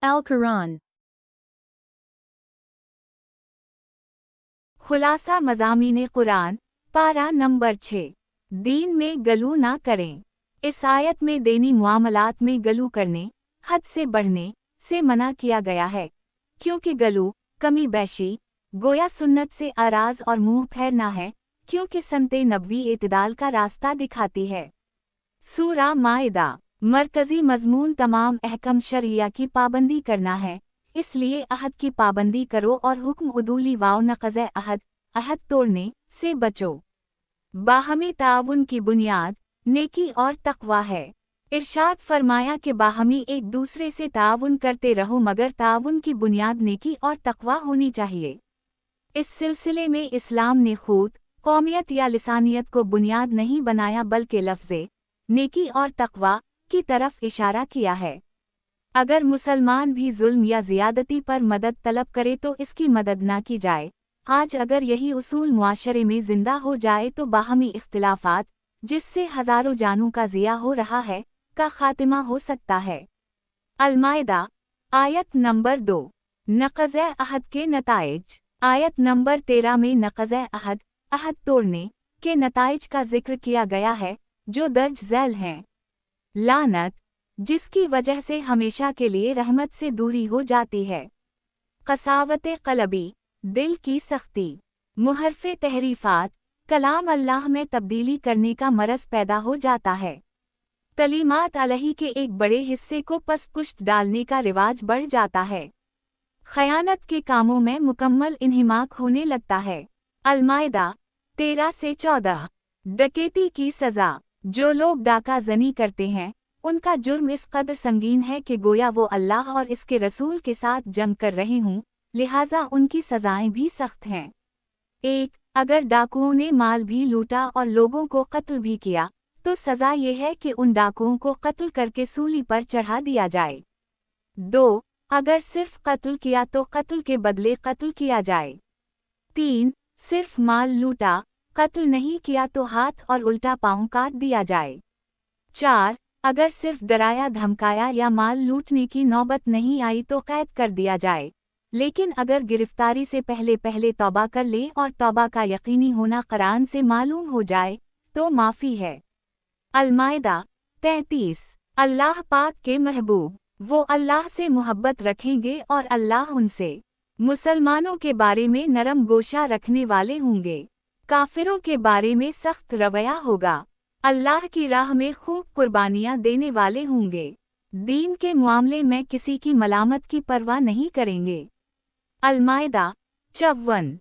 Al-Quran। खुलासा मज़ामीन कुरान, पारा नंबर 6। दीन में गलू ना करें। इस आयत में दीनी मुआमलात में गलू करने, हद से बढ़ने से मना किया गया है, क्योंकि गलू, कमी बैशी, गोया सुन्नत से आराज और मुंह फेरना है, क्योंकि संते नबवी इतदाल का रास्ता दिखाती है। सूरा माइदा। मरकजी मजमून तमाम अहकम शरिया की पाबंदी करना है, इसलिए अहद की पाबंदी करो और हुक्म उदूली वाव नक़ज़ अहद तोड़ने से बचो। बाहमी ताउन की बुनियाद नेकी और तक़वा है। इरशाद फरमाया कि बाहमी एक दूसरे से ताउन करते रहो, मगर ताउन की बुनियाद नेकी और तक़वा होनी चाहिए। इस सिलसिले में इस्लाम ने खुद कौमियत या लिसानियत को बुनियाद नहीं बनाया, बल्कि लफ्ज़े नेकी और तक़वा की तरफ इशारा किया है। अगर मुसलमान भी जुल्म या ज़ियादती पर मदद तलब करे तो इसकी मदद ना की जाए। आज अगर यही उसूल मुआशरे में जिंदा हो जाए तो बाहमी इख्तिलाफात, जिससे हज़ारों जानों का ज़िया हो रहा है, का खात्मा हो सकता है। अल-माइदा आयत नंबर 2। नक़ज़ अहद के नताइज। आयत नंबर 13 में नक़ज़ अहद तोड़ने के नताइज का जिक्र किया गया है, जो दर्ज झैल हैं। लानत, जिसकी वजह से हमेशा के लिए रहमत से दूरी हो जाती है। क़सावत क़ल्बी, दिल की सख्ती। मुहर्फ़े तहरीफ़ात, कलाम अल्लाह में तब्दीली करने का मरज़ पैदा हो जाता है। कलीमात अलही के एक बड़े हिस्से को पस-पुश्त डालने का रिवाज बढ़ जाता है। ख़यानत के कामों में मुकम्मल इन्हिमाक होने लगता है। अल-माइदा 13 से 14। डकैती की सज़ा। जो लोग डाका ज़नी करते हैं, उनका जुर्म इस कदर संगीन है कि गोया वो अल्लाह और इसके रसूल के साथ जंग कर रहे हों, लिहाजा उनकी सज़ाएं भी सख्त हैं। 1. अगर डाकुओं ने माल भी लूटा और लोगों को कत्ल भी किया, तो सज़ा ये है कि उन डाकुओं को कत्ल करके सूली पर चढ़ा दिया जाए। 2. अगर सिर्फ कत्ल किया तो कत्ल के बदले कत्ल किया जाए। 3. सिर्फ माल लूटा, कत्ल नहीं किया तो हाथ और उल्टा पाँव काट दिया जाए। 4. अगर सिर्फ डराया धमकाया या माल लूटने की नौबत नहीं आई तो कैद कर दिया जाए, लेकिन अगर गिरफ्तारी से पहले तौबा कर ले और तौबा का यकीनी होना कुरान से मालूम हो जाए तो माफ़ी है। अल-माइदा 33। अल्लाह पाक के महबूब, वो अल्लाह से मोहब्बत रखेंगे और अल्लाह उनसे। मुसलमानों के बारे में नरम गोशा रखने वाले होंगे, काफिरों के बारे में सख्त रवैया होगा। अल्लाह की राह में खूब कुर्बानियां देने वाले होंगे। दीन के मामले में किसी की मलामत की परवाह नहीं करेंगे। अल-माइदा 54।